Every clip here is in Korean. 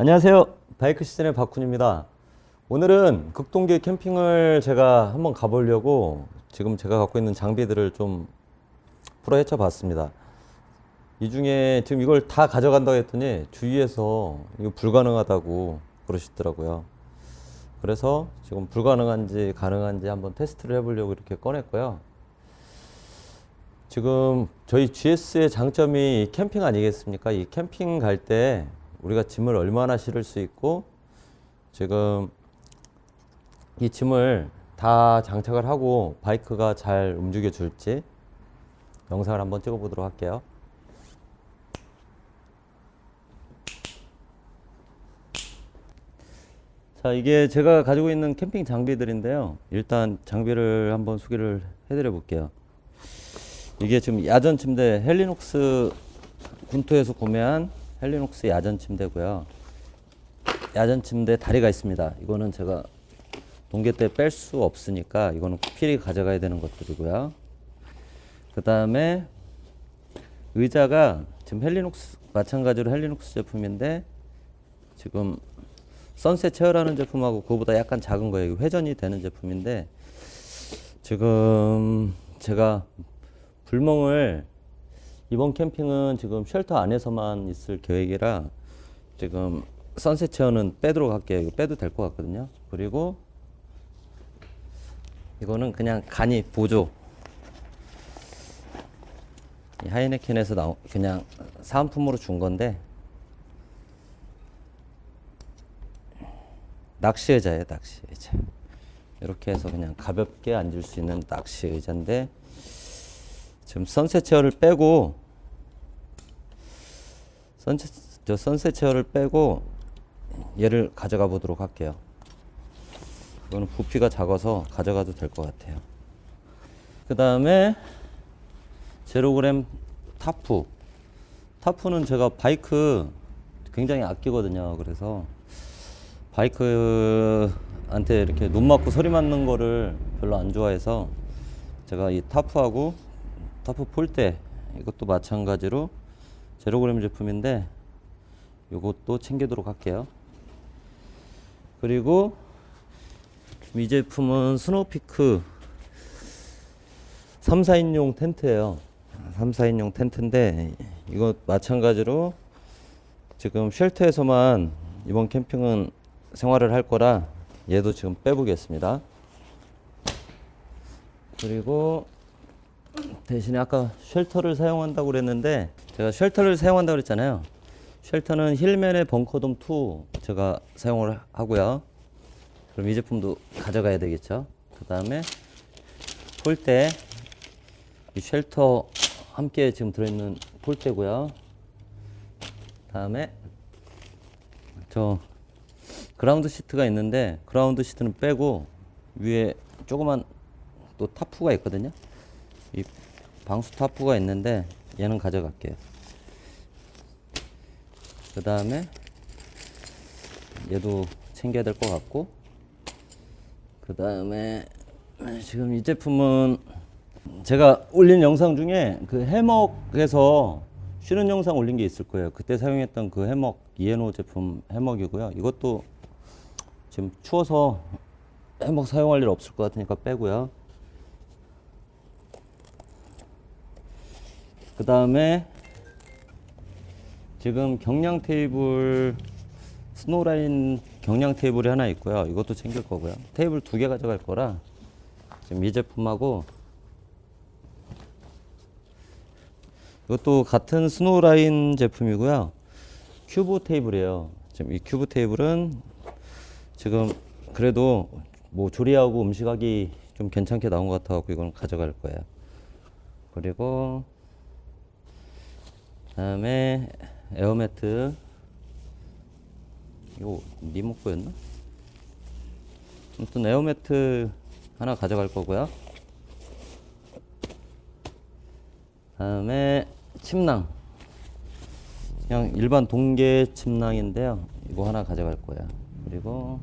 안녕하세요. 바이크 시즌의 박훈입니다. 오늘은 극동계 캠핑을 제가 한번 가보려고 지금 제가 갖고 있는 장비들을 좀 풀어헤쳐 봤습니다. 이 중에 지금 이걸 다 가져간다고 했더니 주위에서 이거 불가능하다고 그러시더라고요. 그래서 지금 불가능한지 가능한지 한번 테스트를 해보려고 이렇게 꺼냈고요. 지금 저희 GS의 장점이 캠핑 아니겠습니까? 이 캠핑 갈 때 우리가 짐을 얼마나 실을 수 있고, 지금 이 짐을 다 장착을 하고 바이크가 잘 움직여 줄지 영상을 한번 찍어 보도록 할게요. 자, 이게 제가 가지고 있는 캠핑 장비들인데요. 일단 장비를 한번 소개를 해드려 볼게요. 이게 지금 야전 침대 헬리녹스 군토에서 구매한 헬리녹스 야전 침대고요. 야전 침대 다리가 있습니다. 이거는 제가 동계 때 뺄 수 없으니까 이거는 필히 가져가야 되는 것들이고요. 그 다음에 의자가 지금 헬리녹스, 마찬가지로 헬리녹스 제품인데 지금 선셋 체어라는 제품하고 그거보다 약간 작은 거예요. 회전이 되는 제품인데 지금 제가 불멍을 이번 캠핑은 지금 쉘터 안에서만 있을 계획이라 지금 선셋 체어는 빼도록 할게요. 이거 빼도 될 것 같거든요. 그리고 이거는 그냥 간이 보조, 이 하이네켄에서 그냥 사은품으로 준 건데 낚시 의자예요. 낚시 의자. 이렇게 해서 그냥 가볍게 앉을 수 있는 낚시 의자인데 지금 선셋 체어를 빼고 선셋 체어를 빼고 얘를 가져가 보도록 할게요. 이거는 부피가 작아서 가져가도 될 것 같아요. 그 다음에 제로그램 타프. 타프는 제가 바이크 굉장히 아끼거든요. 그래서 바이크한테 이렇게 눈 맞고 소리 맞는 거를 별로 안 좋아해서 제가 이 타프하고 타프 폴대, 이것도 마찬가지로 제로그램 제품인데 이것도 챙기도록 할게요. 그리고 이 제품은 스노우피크 3, 4인용 텐트예요. 3, 4인용 텐트인데 이거 마찬가지로 지금 쉘터에서만 이번 캠핑은 생활을 할 거라 얘도 지금 빼보겠습니다. 그리고 대신에 아까 쉘터를 사용한다고 그랬는데 제가 쉘터를 사용한다고 그랬잖아요. 쉘터는 힐맨의 벙커돔 2 제가 사용을 하고요. 그럼 이 제품도 가져가야 되겠죠. 그 다음에 폴대, 이 쉘터 함께 지금 들어있는 폴대고요. 다음에 저 그라운드 시트가 있는데 그라운드 시트는 빼고 위에 조그만 또 타프가 있거든요. 이 방수 타프가 있는데 얘는 가져갈게요. 그 다음에 얘도 챙겨야 될 것 같고, 그 다음에 지금 이 제품은 제가 올린 영상 중에 그 해먹에서 쉬는 영상 올린 게 있을 거예요. 그때 사용했던 그 해먹 이에노 제품 해먹이고요. 이것도 지금 추워서 해먹 사용할 일 없을 것 같으니까 빼고요. 그 다음에 지금 경량 테이블, 스노우라인 경량 테이블이 하나 있고요. 이것도 챙길 거고요. 테이블 2개 가져갈 거라 지금 이 제품하고 이것도 같은 스노우라인 제품이고요. 큐브 테이블이에요. 지금 이 큐브 테이블은 지금 그래도 뭐 조리하고 음식하기 좀 괜찮게 나온 것 같아서 이건 가져갈 거예요. 그리고 다음에 에어매트, 이거 리모 거였나? 아무튼 에어매트 하나 가져갈 거고요. 다음에 침낭, 그냥 일반 동계 침낭인데요. 이거 하나 가져갈 거예요. 그리고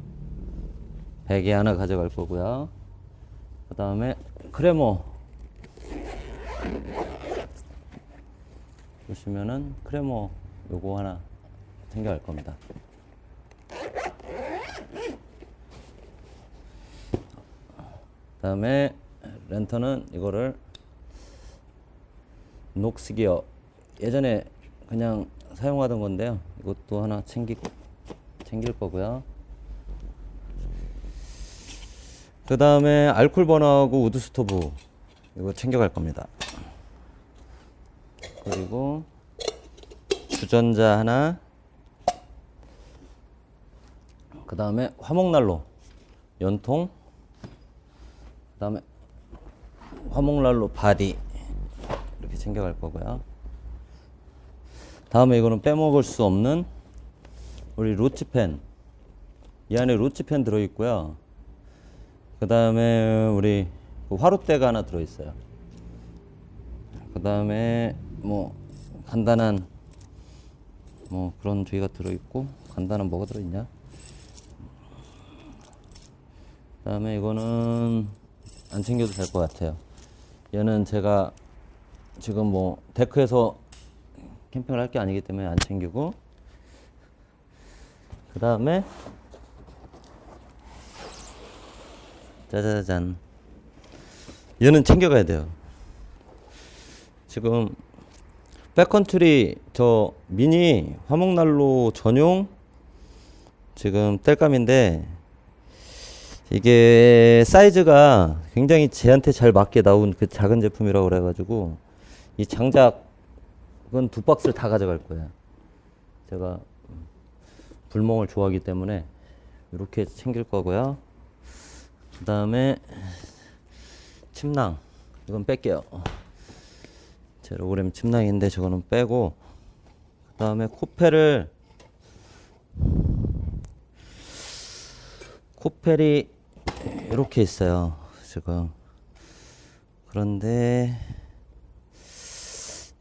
베개 하나 가져갈 거고요. 그 다음에 크레모, 보시면은 크레모 요거 하나 챙겨갈 겁니다. 다음에 랜턴은 이거를 녹스 기어 예전에 그냥 사용하던 건데요. 이것도 하나 챙길 거고요. 그 다음에 알콜 버너하고 우드 스토브 이거 챙겨갈 겁니다. 그리고 주전자 하나, 그 다음에 화목난로 연통, 그 다음에 화목난로 바디 이렇게 챙겨갈 거고요. 다음에 이거는 빼먹을 수 없는 우리 로치팬, 이 안에 로치팬 들어있고요. 그 다음에 우리 화롯대가 하나 들어있어요. 그 다음에 뭐 간단한 뭐 그런 주의가 들어있고, 간단한 뭐가 들어있냐. 그 다음에 이거는 안 챙겨도 될 것 같아요. 얘는 제가 지금 뭐 데크에서 캠핑을 할 게 아니기 때문에 안 챙기고, 그 다음에 짜자잔, 얘는 챙겨가야 돼요. 지금 백컨트리 저 미니 화목난로 전용 지금 땔감인데, 이게 사이즈가 굉장히 제한테 잘 맞게 나온 그 작은 제품이라고 그래가지고 이 장작은 2박스를 다 가져갈 거예요. 제가 불멍을 좋아하기 때문에 이렇게 챙길 거고요. 그 다음에 침낭, 이건 뺄게요. 제로그램 침낭인데 저거는 빼고, 그 다음에 코펠이 이렇게 있어요 지금. 그런데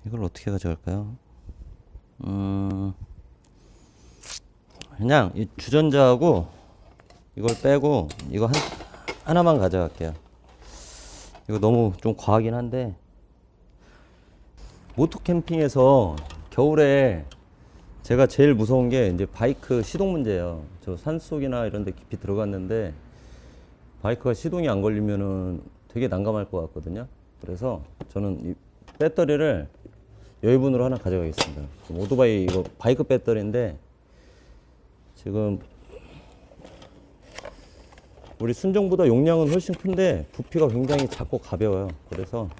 이걸 어떻게 가져갈까요? 그냥 이 주전자하고 이걸 빼고 이거 하나만 가져갈게요. 이거 너무 좀 과하긴 한데, 모토 캠핑에서 겨울에 제가 제일 무서운 게 이제 바이크 시동 문제예요. 저 산속이나 이런 데 깊이 들어갔는데 바이크가 시동이 안 걸리면은 되게 난감할 것 같거든요. 그래서 저는 이 배터리를 여유분으로 하나 가져가겠습니다. 오토바이 이거 바이크 배터리인데 지금 우리 순정보다 용량은 훨씬 큰데 부피가 굉장히 작고 가벼워요. 그래서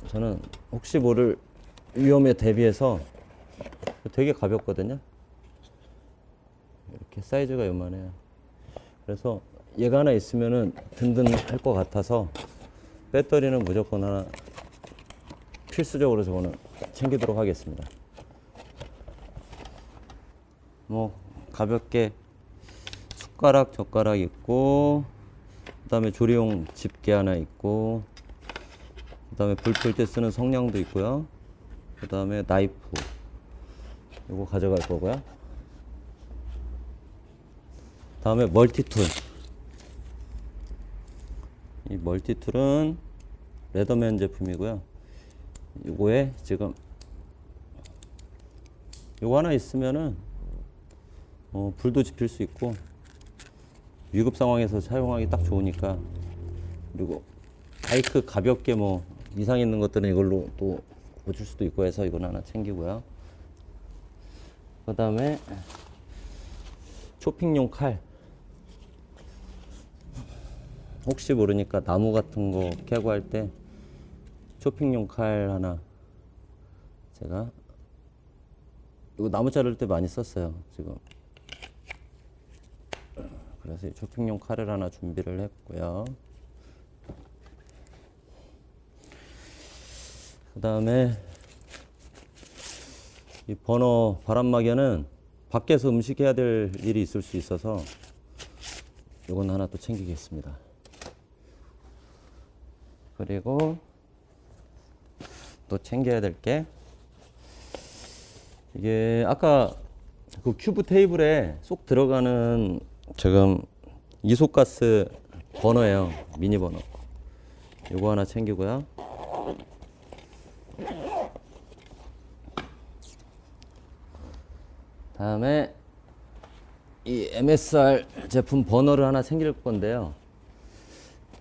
저는 혹시 모를 위험에 대비해서 되게 가볍거든요. 이렇게 사이즈가 요만해요. 그래서 얘가 하나 있으면은 든든할 것 같아서 배터리는 무조건 하나 필수적으로 저거는 챙기도록 하겠습니다. 뭐 가볍게 숟가락, 젓가락 있고, 그 다음에 조리용 집게 하나 있고, 그 다음에 불 끌 때 쓰는 성냥도 있고요. 그 다음에 나이프 이거 가져갈 거고요. 다음에 멀티툴, 이 멀티툴은 레더맨 제품이고요. 이거에 지금 이거 하나 있으면은 불도 지필 수 있고 위급 상황에서 사용하기 딱 좋으니까. 그리고 바이크 가볍게 뭐 이상 있는 것들은 이걸로 또 고칠 수도 있고 해서 이건 하나 챙기고요. 그 다음에 쇼핑용 칼, 혹시 모르니까 나무 같은 거 캐고 할 때 쇼핑용 칼 하나, 제가 이거 나무 자를 때 많이 썼어요 지금. 그래서 쇼핑용 칼을 하나 준비를 했고요. 그 다음에 이 버너 바람막이는 밖에서 음식 해야 될 일이 있을 수 있어서 이건 하나 또 챙기겠습니다. 그리고 또 챙겨야 될 게, 이게 아까 그 큐브 테이블에 쏙 들어가는 지금 이소가스 버너예요. 미니 버너. 이거 하나 챙기고요. 다음에 이 MSR 제품 버너를 하나 챙길 건데요.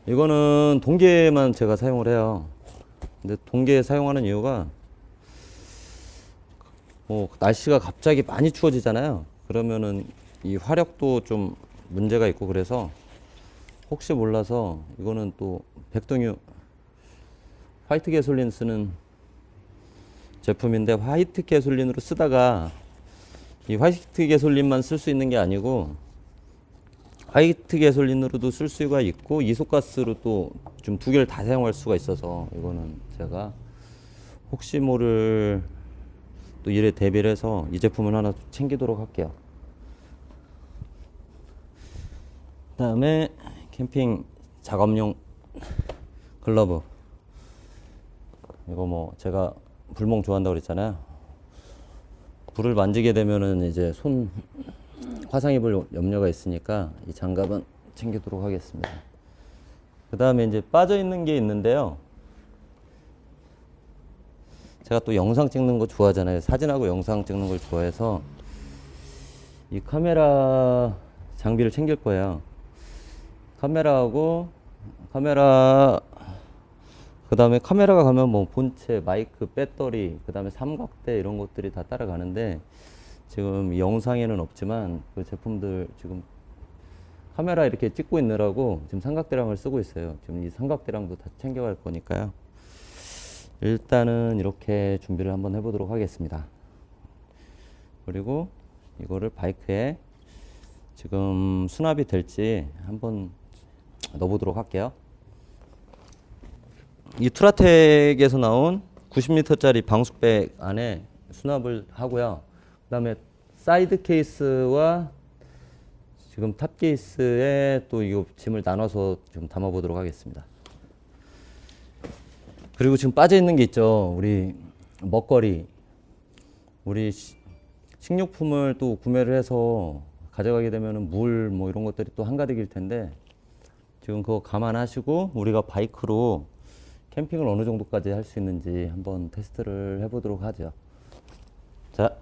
이거는 동계만 제가 사용을 해요. 근데 동계 사용하는 이유가 뭐 날씨가 갑자기 많이 추워지잖아요. 그러면은 이 화력도 좀 문제가 있고 그래서 혹시 몰라서 이거는 또 백동유 화이트 개솔린 쓰는 제품인데 화이트 개솔린으로 쓰다가 이 화이트 개솔린만 쓸 수 있는 게 아니고 화이트 개솔린으로도 쓸 수가 있고 이소가스로 또 좀 두 개를 다 사용할 수가 있어서 이거는 제가 혹시 모를 또 일에 대비를 해서 이 제품을 하나 챙기도록 할게요. 그다음에 캠핑 작업용 글러브. 이거 뭐 제가 불멍 좋아한다고 그랬잖아요. 불을 만지게 되면은 이제 손 화상 입을 염려가 있으니까 이 장갑은 챙기도록 하겠습니다. 그 다음에 이제 빠져 있는 게 있는데요. 제가 또 영상 찍는 거 좋아하잖아요. 사진하고 영상 찍는 걸 좋아해서 이 카메라 장비를 챙길 거예요. 카메라하고 카메라, 그 다음에 카메라가 가면 뭐 본체, 마이크, 배터리, 그 다음에 삼각대 이런 것들이 다 따라가는데 지금 영상에는 없지만 그 제품들 지금 카메라 이렇게 찍고 있느라고 지금 삼각대랑을 쓰고 있어요. 지금 이 삼각대랑도 다 챙겨갈 거니까요. 일단은 이렇게 준비를 한번 해보도록 하겠습니다. 그리고 이거를 바이크에 지금 수납이 될지 한번 넣어보도록 할게요. 이 투라텍에서 나온 90리터짜리 방수백 안에 수납을 하고요. 그 다음에 사이드 케이스와 지금 탑 케이스에 또 이 짐을 나눠서 좀 담아보도록 하겠습니다. 그리고 지금 빠져 있는 게 있죠. 우리 먹거리, 우리 식료품을 또 구매를 해서 가져가게 되면은 물 뭐 이런 것들이 또 한가득일 텐데 지금 그거 감안하시고 우리가 바이크로 캠핑을 어느 정도까지 할 수 있는지 한번 테스트를 해보도록 하죠. 자,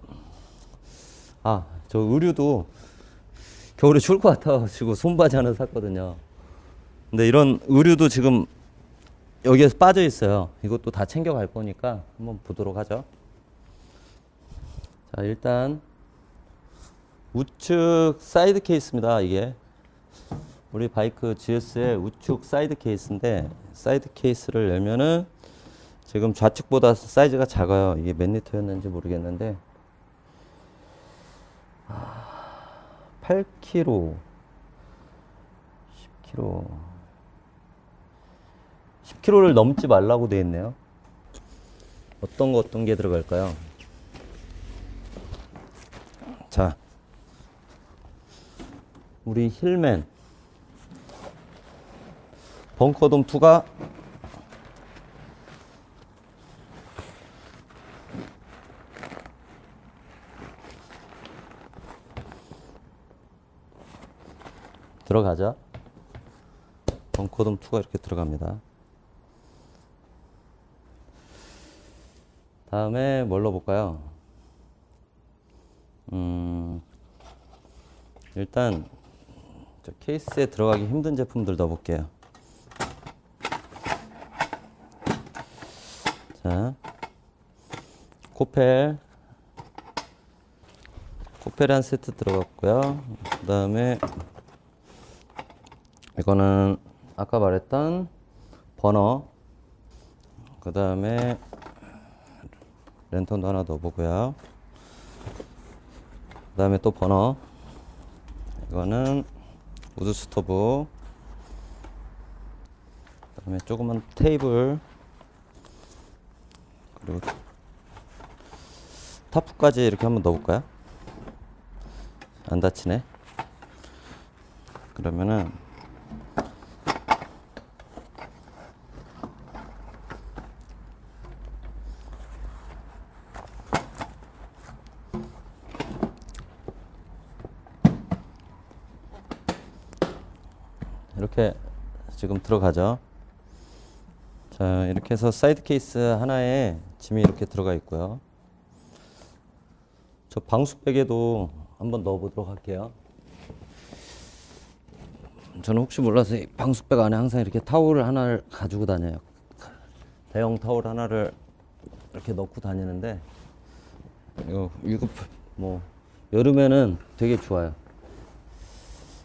저 의류도 겨울에 추울 것 같아가지고 손바지 하나 샀거든요. 근데 이런 의류도 지금 여기에서 빠져 있어요. 이것도 다 챙겨갈 거니까 한번 보도록 하죠. 자, 일단 우측 사이드 케이스입니다. 이게 우리 바이크 GS의 우측 사이드 케이스인데 사이드 케이스를 열면은 지금 좌측보다 사이즈가 작아요. 이게 몇 리터였는지 모르겠는데 8kg 10kg를 넘지 말라고 되어 있네요. 어떤 게 들어갈까요? 자, 우리 힐맨 벙커돔 2가 들어가죠. 벙커돔 2가 이렇게 들어갑니다. 다음에 뭘 넣어볼까요? 일단 저 케이스에 들어가기 힘든 제품들 넣어볼게요. 자, 코펠 한 세트 들어갔고요. 그 다음에 이거는 아까 말했던 버너, 그 다음에 랜턴도 하나 넣어보고요. 그 다음에 또 버너, 이거는 우드 스토브, 그 다음에 조그만 테이블, 그리고 타프까지 이렇게 한번 넣어볼까요? 안 다치네. 그러면은 이렇게 지금 들어가죠. 자, 이렇게 해서 사이드 케이스 하나에 짐이 이렇게 들어가 있고요. 저 방수백에도 한번 넣어 보도록 할게요. 저는 혹시 몰라서 이 방수백 안에 항상 이렇게 타올 하나를 가지고 다녀요. 대형 타올 하나를 이렇게 넣고 다니는데 이거 위급 뭐 여름에는 되게 좋아요.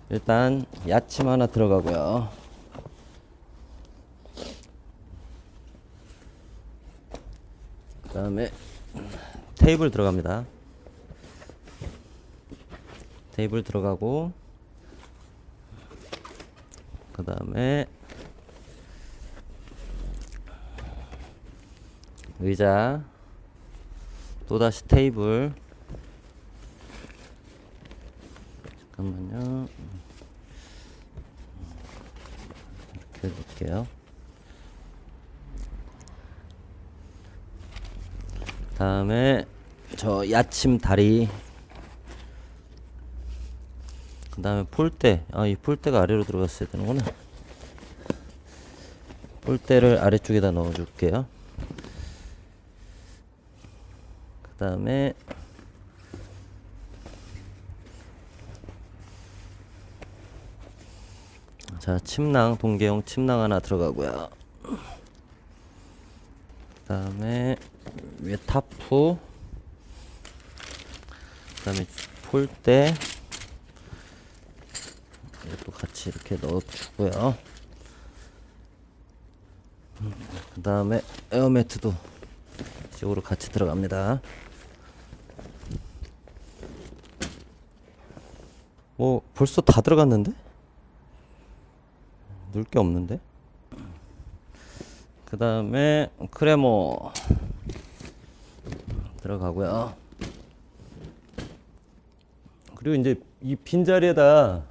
일단 야침 하나 들어가고요. 그 다음에 테이블 들어갑니다. 테이블 들어가고 그 다음에 의자, 또다시 테이블. 잠깐만요. 이렇게 해볼게요. 다음에 저 야침 다리. 그 다음에 폴대. 이 폴대가 아래로 들어갔어야 되는구나. 폴대를 아래쪽에다 넣어줄게요. 그 다음에 자, 침낭, 동계용 침낭 하나 들어가고요. 그 다음에 위에 타프, 그 다음에 폴대 이것도 같이 이렇게 넣어주고요. 그 다음에 에어매트도 이쪽으로 같이 들어갑니다. 뭐 벌써 다 들어갔는데? 넣을 게 없는데? 그 다음에 크레모 들어가고요. 그리고 이제 이 빈자리에다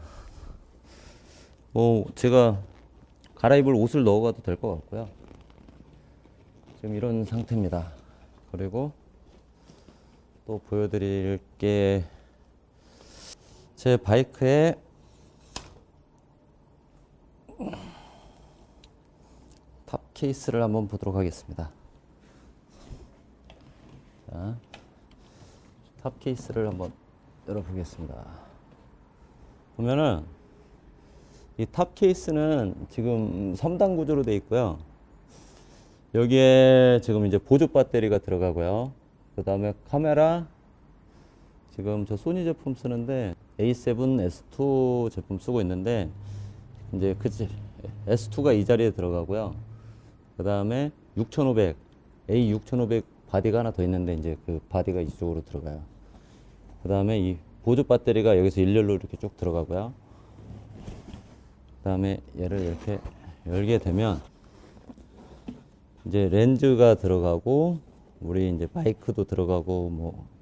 뭐 제가 갈아입을 옷을 넣어가도 될 것 같고요. 지금 이런 상태입니다. 그리고 또 보여드릴 게 제 바이크에 탑 케이스를 한번 보도록 하겠습니다. 자, 탑 케이스를 한번 열어보겠습니다. 보면은 이 탑 케이스는 지금 3단 구조로 되어 있고요. 여기에 지금 이제 보조 배터리가 들어가고요. 그 다음에 카메라, 지금 저 소니 제품 쓰는데 A7 S2 제품 쓰고 있는데 이제 S2가 이 자리에 들어가고요. 그 다음에 6500 A6500 바디가 하나 더 있는데 이제 그 바디가 이쪽으로 들어가요. 그 다음에 이 보조 배터리가 여기서 일렬로 이렇게 쭉 들어가고요. 그 다음에 얘를 이렇게 열게 되면 이제 렌즈가 들어가고 우리 이제 마이크도 들어가고 뭐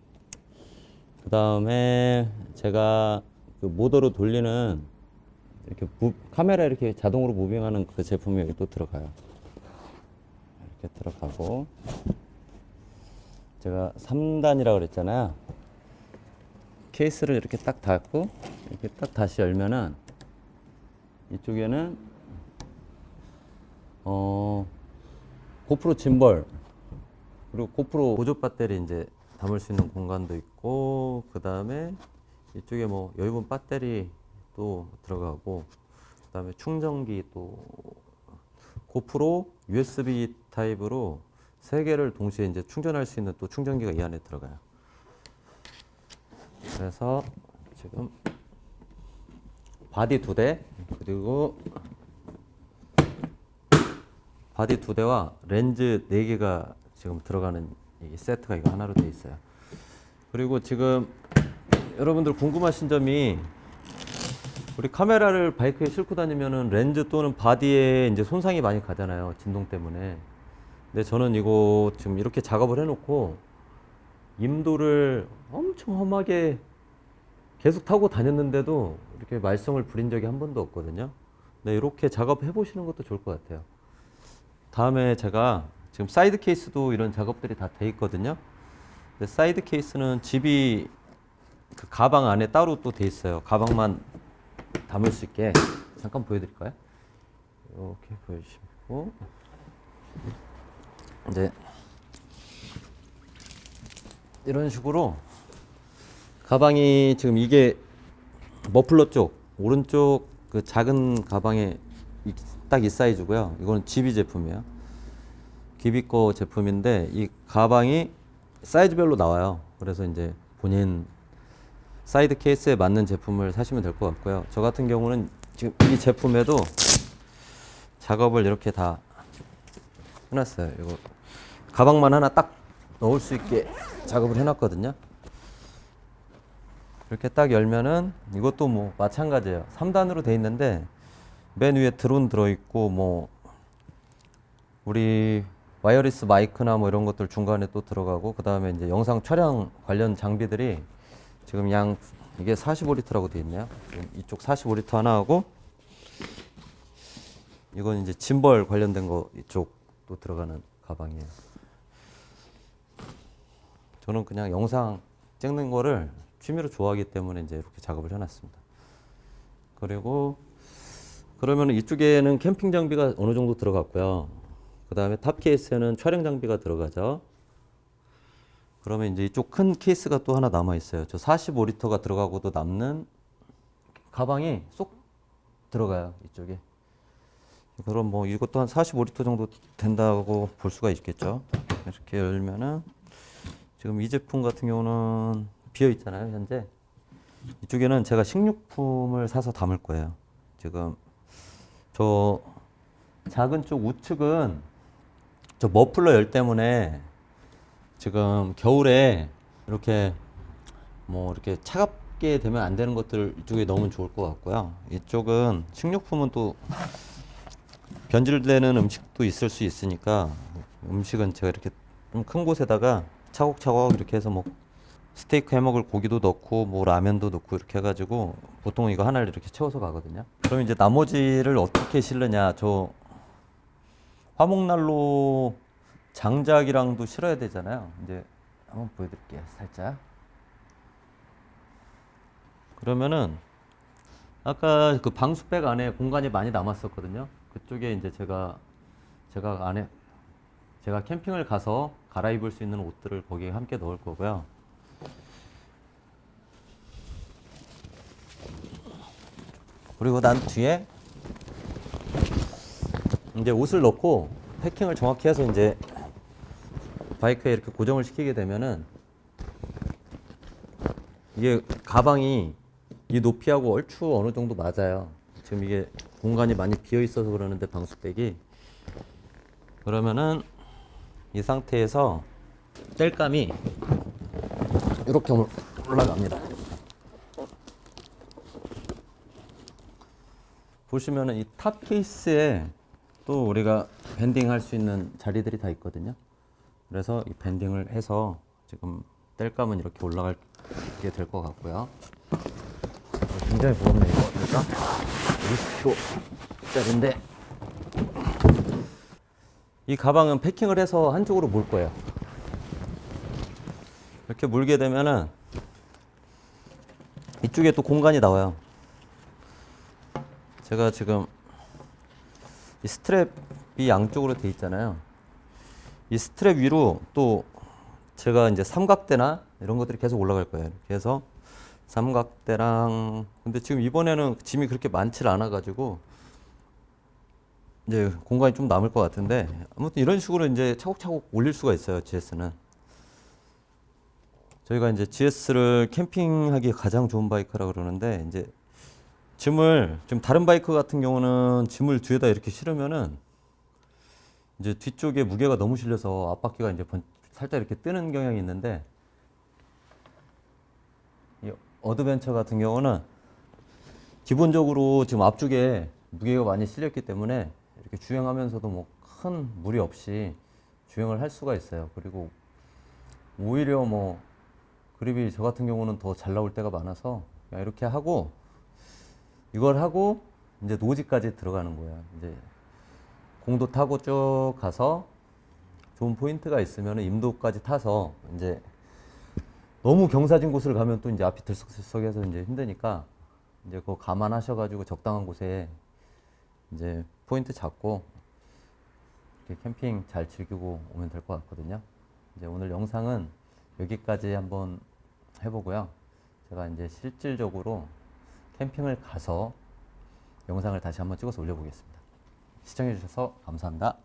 그 다음에 제가 그 모더로 돌리는 이렇게 카메라 이렇게 자동으로 무빙하는 그 제품이 여기 또 들어가요. 이렇게 들어가고 제가 3단이라고 그랬잖아요. 케이스를 이렇게 딱 닫고 이렇게 딱 다시 열면은 이쪽에는 고프로 짐벌 그리고 고프로 보조 배터리 이제 담을 수 있는 공간도 있고 그 다음에 이쪽에 뭐 여유분 배터리 또 들어가고 그 다음에 충전기 또 고프로 USB 타입으로 3개를 동시에 이제 충전할 수 있는 또 충전기가 이 안에 들어가요. 그래서 지금 바디 2대 그리고 바디 2대와 렌즈 4개가 지금 들어가는 이 세트가 이거 하나로 되어 있어요. 그리고 지금 여러분들 궁금하신 점이 우리 카메라를 바이크에 싣고 다니면은 렌즈 또는 바디에 이제 손상이 많이 가잖아요. 진동 때문에. 근데 저는 이거 지금 이렇게 작업을 해놓고 임도를 엄청 험하게 계속 타고 다녔는데도 이렇게 말썽을 부린 적이 한 번도 없거든요. 네, 이렇게 작업해 보시는 것도 좋을 것 같아요. 다음에 제가 지금 사이드 케이스도 이런 작업들이 다 돼 있거든요. 근데 사이드 케이스는 집이 그 가방 안에 따로 또 돼 있어요. 가방만 담을 수 있게 잠깐 보여드릴까요? 이렇게 보여주시고 이제 이런 식으로 가방이 지금 이게 머플러 쪽 오른쪽 그 작은 가방에 딱 이 사이즈고요. 이거는 GB 제품이에요. 기비 거 제품인데 이 가방이 사이즈별로 나와요. 그래서 이제 본인 사이드 케이스에 맞는 제품을 사시면 될 것 같고요. 저 같은 경우는 지금 이 제품에도 작업을 이렇게 다 해놨어요. 이거 가방만 하나 딱 넣을 수 있게 작업을 해놨거든요. 이렇게 딱 열면은 이것도 뭐 마찬가지예요. 3단으로 돼 있는데 맨 위에 드론 들어있고 뭐 우리 와이어리스 마이크나 뭐 이런 것들 중간에 또 들어가고 그 다음에 이제 영상 촬영 관련 장비들이 지금 이게 45리터라고 되어 있네요. 지금 이쪽 45리터 하나 하고 이건 이제 짐벌 관련된 거 이쪽 또 들어가는 가방이에요. 저는 그냥 영상 찍는 거를 취미로 좋아하기 때문에 이제 이렇게 작업을 해놨습니다. 그리고 그러면 이쪽에는 캠핑 장비가 어느 정도 들어갔고요. 그 다음에 탑 케이스에는 촬영 장비가 들어가죠. 그러면 이제 이쪽 큰 케이스가 또 하나 남아 있어요. 저 45리터가 들어가고도 남는 가방이 쏙 들어가요. 이쪽에. 그럼 뭐 이것도 한 45리터 정도 된다고 볼 수가 있겠죠. 이렇게 열면은 지금 이 제품 같은 경우는 비어 있잖아요. 현재 이쪽에는 제가 식료품을 사서 담을 거예요. 지금 저 작은 쪽 우측은 저 머플러 열 때문에 지금 겨울에 이렇게 뭐 이렇게 차갑게 되면 안 되는 것들 이쪽에 넣으면 좋을 것 같고요. 이쪽은 식료품은 또 변질되는 음식도 있을 수 있으니까 음식은 제가 이렇게 좀 큰 곳에다가 차곡차곡 이렇게 해서 뭐 스테이크 해 먹을 고기도 넣고 뭐 라면도 넣고 이렇게 해가지고 보통 이거 하나를 이렇게 채워서 가거든요. 그럼 이제 나머지를 어떻게 실느냐. 저 화목난로 장작이랑도 실어야 되잖아요. 이제 한번 보여드릴게요. 살짝. 그러면은 아까 그 방수백 안에 공간이 많이 남았었거든요. 그쪽에 이제 제가 안에 제가 캠핑을 가서 갈아입을 수 있는 옷들을 거기에 함께 넣을 거고요. 그리고 난 뒤에 이제 옷을 넣고 패킹을 정확히 해서 이제 바이크에 이렇게 고정을 시키게 되면은 이게 가방이 이 높이하고 얼추 어느 정도 맞아요. 지금 이게 공간이 많이 비어 있어서 그러는데 방수백이 그러면은 이 상태에서 뗄감이 이렇게 올라갑니다. 보시면은 이 탑 케이스에 또 우리가 밴딩 할 수 있는 자리들이 다 있거든요. 그래서 이 밴딩을 해서 지금 뗄감은 이렇게 올라가게 될 것 같고요. 굉장히 무겁네 이거. 그러니까 20kg짜리인데 이 가방은 패킹을 해서 한쪽으로 몰 거예요. 이렇게 몰게 되면은 이쪽에 또 공간이 나와요. 제가 지금 이 스트랩이 양쪽으로 돼 있잖아요. 이 스트랩 위로 또 제가 이제 삼각대나 이런 것들이 계속 올라갈 거예요. 그래서 삼각대랑 근데 지금 이번에는 짐이 그렇게 많지 않아 가지고 이제 공간이 좀 남을 것 같은데 아무튼 이런 식으로 이제 차곡차곡 올릴 수가 있어요. GS는 저희가 이제 GS를 캠핑하기 가장 좋은 바이크라 그러는데 이제 짐을 좀 다른 바이크 같은 경우는 짐을 뒤에다 이렇게 실으면은 이제 뒤쪽에 무게가 너무 실려서 앞바퀴가 이제 살짝 이렇게 뜨는 경향이 있는데 이 어드벤처 같은 경우는 기본적으로 지금 앞쪽에 무게가 많이 실렸기 때문에 이렇게 주행하면서도 뭐 큰 무리 없이 주행을 할 수가 있어요. 그리고 오히려 뭐 그립이 저 같은 경우는 더 잘 나올 때가 많아서 그냥 이렇게 하고 이걸 하고 이제 노지까지 들어가는 거예요. 이제 공도 타고 쭉 가서 좋은 포인트가 있으면 임도까지 타서 이제 너무 경사진 곳을 가면 또 이제 앞이 들썩들썩해서 이제 힘드니까 이제 그거 감안하셔가지고 적당한 곳에 이제 포인트 잡고 이렇게 캠핑 잘 즐기고 오면 될 것 같거든요. 이제 오늘 영상은 여기까지 한번 해보고요. 제가 이제 실질적으로 캠핑을 가서 영상을 다시 한번 찍어서 올려보겠습니다. 시청해주셔서 감사합니다.